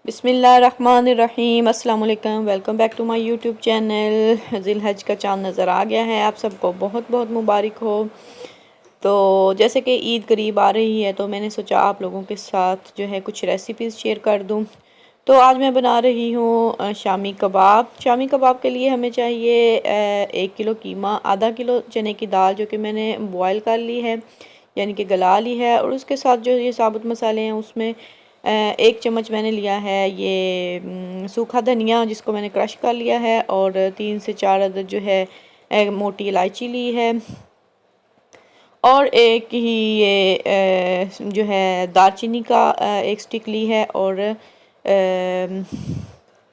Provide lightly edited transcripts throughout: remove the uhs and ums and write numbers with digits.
बिस्मिल्लाहिर्रहमानिर्रहीम अस्सलाम वालेकुम। Welcome back to my YouTube channel. ज़िलहज का चाँद नज़र आ गया है, आप सबको बहुत बहुत मुबारक हो। तो जैसे कि ईद करीब आ रही है तो मैंने सोचा आप लोगों के साथ जो है कुछ रेसिपीज़ शेयर कर दूं। तो आज मैं बना रही हूँ शामी कबाब। शामी कबाब के लिए हमें चाहिए 1 किलो कीमा, आधा किलो चने की दाल जो कि मैंने बॉयल कर ली है यानी कि गला ली है, और उसके साथ जो ये साबुत मसाले हैं उसमें 1 चम्मच मैंने लिया है ये सूखा धनिया जिसको मैंने क्रश कर लिया है, और 3 से 4 अदद जो है मोटी इलायची ली है, और एक ही ये जो है दालचीनी का एक स्टिक ली है, और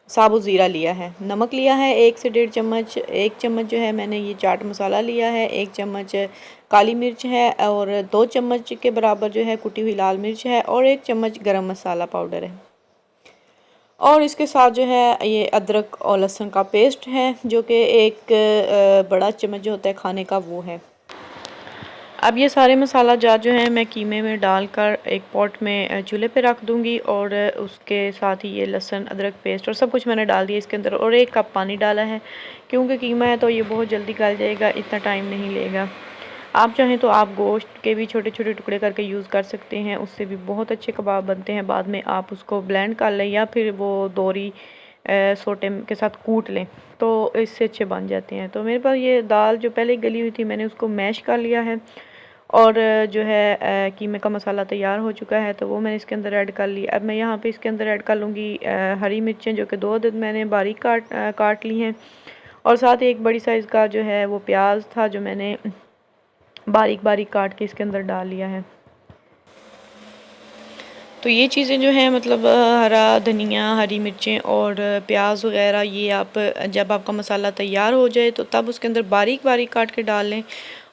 साबुत ज़ीरा लिया है। नमक लिया है 1 से 1.5 चम्मच। 1 चम्मच जो है मैंने ये चाट मसाला लिया है। 1 चम्मच काली मिर्च है, और 2 चम्मच के बराबर जो है कुटी हुई लाल मिर्च है, और 1 चम्मच गरम मसाला पाउडर है। और इसके साथ जो है ये अदरक और लहसुन का पेस्ट है जो कि एक बड़ा चम्मच जो होता है खाने का वो है। अब ये सारे मसाला जात जो हैं मैं कीमे में डालकर एक पॉट में चूल्हे पे रख दूंगी, और उसके साथ ही ये लहसुन अदरक पेस्ट और सब कुछ मैंने डाल दिया इसके अंदर, और 1 कप पानी डाला है क्योंकि कीमा है तो ये बहुत जल्दी गल जाएगा, इतना टाइम नहीं लेगा। आप चाहें तो आप गोश्त के भी छोटे छोटे टुकड़े करके यूज़ कर सकते हैं, उससे भी बहुत अच्छे कबाब बनते हैं। बाद में आप उसको ब्लेंड कर लें या फिर वो दोरी सोटे के साथ कूट लें तो इससे अच्छे बन जाते हैं। तो मेरे पास ये दाल जो पहले गली हुई थी मैंने उसको मैश कर लिया है, और जो है कीमे का मसाला तैयार हो चुका है तो वो मैंने इसके अंदर ऐड कर ली। अब मैं यहाँ पे इसके अंदर ऐड कर लूँगी हरी मिर्चें जो कि 2 अदद मैंने बारीक काट ली हैं, और साथ ही एक बड़ी साइज़ का जो है वो प्याज था जो मैंने बारीक बारीक काट के इसके अंदर डाल लिया है। तो ये चीज़ें जो हैं मतलब हरा धनिया, हरी मिर्चें और प्याज वगैरह ये आप जब आपका मसाला तैयार हो जाए तो तब उसके अंदर बारीक बारीक काट के डाल लें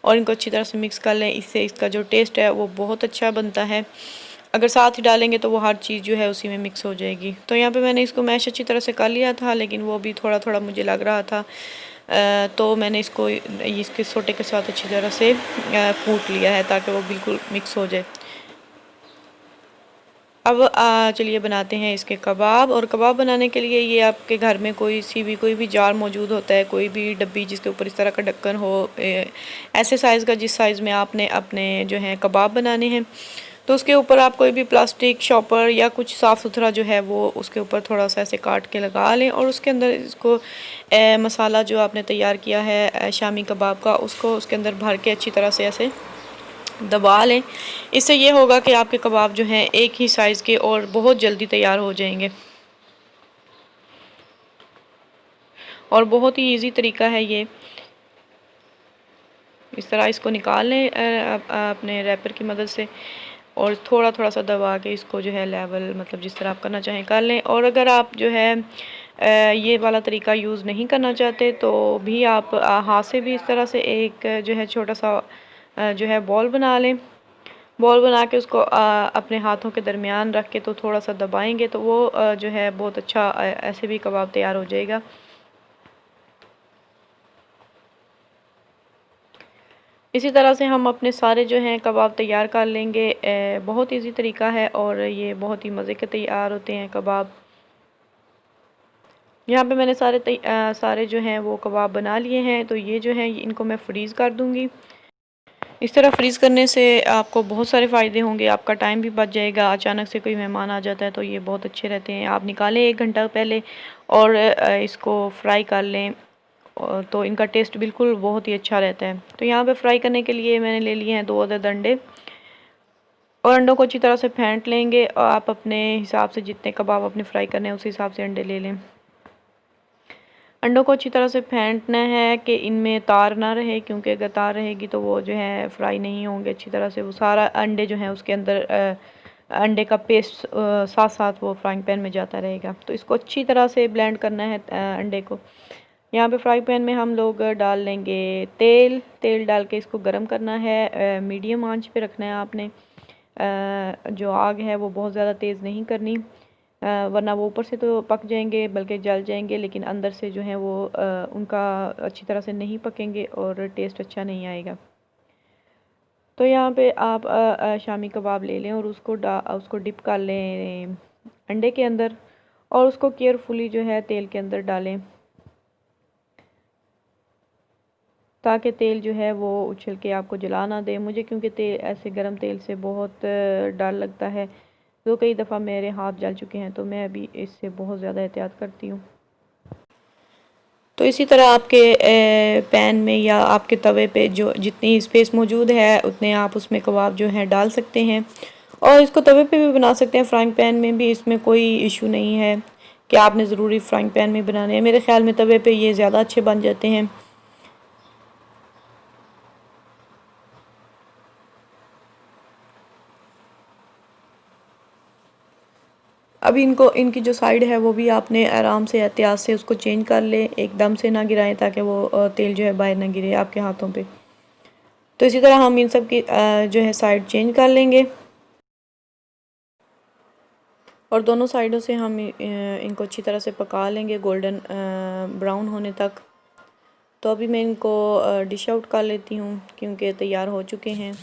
और इनको अच्छी तरह से मिक्स कर लें। इससे इसका जो टेस्ट है वो बहुत अच्छा बनता है। अगर साथ ही डालेंगे तो वो हर चीज़ जो है उसी में मिक्स हो जाएगी। तो यहाँ पे मैंने इसको मैश अच्छी तरह से कर लिया था, लेकिन वो भी थोड़ा थोड़ा मुझे लग रहा था, तो मैंने इसको इसके सोटे के साथ अच्छी तरह से कूट लिया है ताकि वो बिल्कुल मिक्स हो जाए। अब चलिए बनाते हैं इसके कबाब। और कबाब बनाने के लिए ये आपके घर में कोई भी जार मौजूद होता है, कोई भी डब्बी जिसके ऊपर इस तरह का ढक्कन हो, ऐसे साइज़ का जिस साइज़ में आपने अपने जो है कबाब बनाने हैं, तो उसके ऊपर आप कोई भी प्लास्टिक शॉपर या कुछ साफ़ सुथरा जो है वो उसके ऊपर थोड़ा सा ऐसे काट के लगा लें, और उसके अंदर इसको मसाला जो आपने तैयार किया है शामी कबाब का उसको उसके अंदर भर के अच्छी तरह से ऐसे दबा लें। इससे ये होगा कि आपके कबाब जो हैं एक ही साइज़ के और बहुत जल्दी तैयार हो जाएंगे, और बहुत ही इजी तरीका है ये। इस तरह इसको निकाल लें अपने रैपर की मदद से, और थोड़ा थोड़ा सा दबा के इसको जो है लेवल मतलब जिस तरह आप करना चाहें कर लें। और अगर आप जो है ये वाला तरीका यूज़ नहीं करना चाहते तो भी आप हाथ से भी इस तरह से एक जो है छोटा सा जो है बॉल बना लें। बॉल बना के उसको अपने हाथों के दरमियान रख के तो थोड़ा सा दबाएंगे तो वो जो है बहुत अच्छा ऐसे भी कबाब तैयार हो जाएगा। इसी तरह से हम अपने सारे जो हैं कबाब तैयार कर लेंगे। बहुत इजी तरीका है और ये बहुत ही मज़े के तैयार होते हैं कबाब। यहाँ पे मैंने सारे जो हैं वो कबाब बना लिए हैं, तो ये जो हैं इनको मैं फ्रीज़ कर दूँगी। इस तरह फ्रीज़ करने से आपको बहुत सारे फ़ायदे होंगे, आपका टाइम भी बच जाएगा। अचानक से कोई मेहमान आ जाता है तो ये बहुत अच्छे रहते हैं। आप निकालें 1 घंटा पहले और इसको फ्राई कर लें, तो इनका टेस्ट बिल्कुल बहुत ही अच्छा रहता है। तो यहाँ पे फ्राई करने के लिए मैंने ले लिए हैं 2 अदद अंडे, और अंडों को अच्छी तरह से फेंट लेंगे, और आप अपने हिसाब से जितने कबाब अपने फ्राई करने हैं उस हिसाब से अंडे ले लें। अंडों को अच्छी तरह से फेंटना है कि इनमें तार ना रहे, क्योंकि अगर तार रहेगी तो वो जो है फ्राई नहीं होंगे अच्छी तरह से। वो सारा अंडे जो है उसके अंदर अंडे का पेस्ट साथ साथ वो फ्राइंग पैन में जाता रहेगा। तो इसको अच्छी तरह से ब्लेंड करना है अंडे को। यहाँ पे फ्राई पैन में हम लोग डाल लेंगे तेल। तेल डाल के इसको गर्म करना है, मीडियम आंच पे रखना है आपने। जो आग है वो बहुत ज़्यादा तेज़ नहीं करनी, वरना वो ऊपर से तो पक जाएंगे बल्कि जल जाएंगे, लेकिन अंदर से जो है वो उनका अच्छी तरह से नहीं पकेंगे और टेस्ट अच्छा नहीं आएगा। तो यहाँ पे आप शामी कबाब ले लें और उसको डिप कर लें अंडे के अंदर, और उसको केयरफुली जो है तेल के अंदर डालें, ताकि तेल जो है वो उछल के आपको जला ना दे। मुझे क्योंकि तेल ऐसे गर्म तेल से बहुत डर लगता है, तो कई दफ़ा मेरे हाथ जल चुके हैं, तो मैं अभी इससे बहुत ज़्यादा एहतियात करती हूँ। तो इसी तरह आपके पैन में या आपके तवे पे जो जितनी स्पेस मौजूद है उतने आप उसमें कबाब जो है डाल सकते हैं, और इसको तवे पे भी बना सकते हैं, फ्राइंग पैन में भी, इसमें कोई इशू नहीं है कि आपने ज़रूरी फ्राइंग पैन में बनाने हैं। मेरे ख़्याल में तवे पे ये ज़्यादा अच्छे बन जाते हैं। अभी इनकी जो साइड है वो भी आपने आराम से एहतियात से उसको चेंज कर ले, एकदम से ना गिराएं ताकि वो तेल जो है बाहर ना गिरे आपके हाथों पे। तो इसी तरह हम इन सब की जो है साइड चेंज कर लेंगे, और दोनों साइडों से हम इनको अच्छी तरह से पका लेंगे गोल्डन ब्राउन होने तक। तो अभी मैं इनको डिश आउट कर लेती हूँ क्योंकि तैयार हो चुके हैं।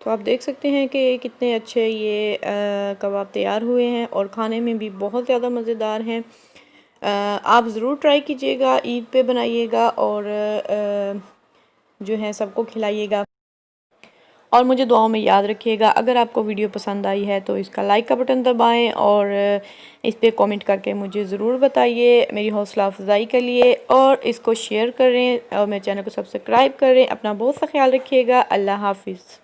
तो आप देख सकते हैं कि कितने अच्छे ये कबाब तैयार हुए हैं और खाने में भी बहुत ज़्यादा मज़ेदार हैं। आप ज़रूर ट्राई कीजिएगा, ईद पे बनाइएगा और जो है सबको खिलाइएगा, और मुझे दुआओं में याद रखिएगा। अगर आपको वीडियो पसंद आई है तो इसका लाइक का बटन दबाएं और इस पर कमेंट करके मुझे ज़रूर बताइए मेरी हौसला अफजाई के लिए, और इसको शेयर करें और मेरे चैनल को सब्सक्राइब करें। अपना बहुत सा ख्याल रखिएगा। अल्लाह हाफिज़।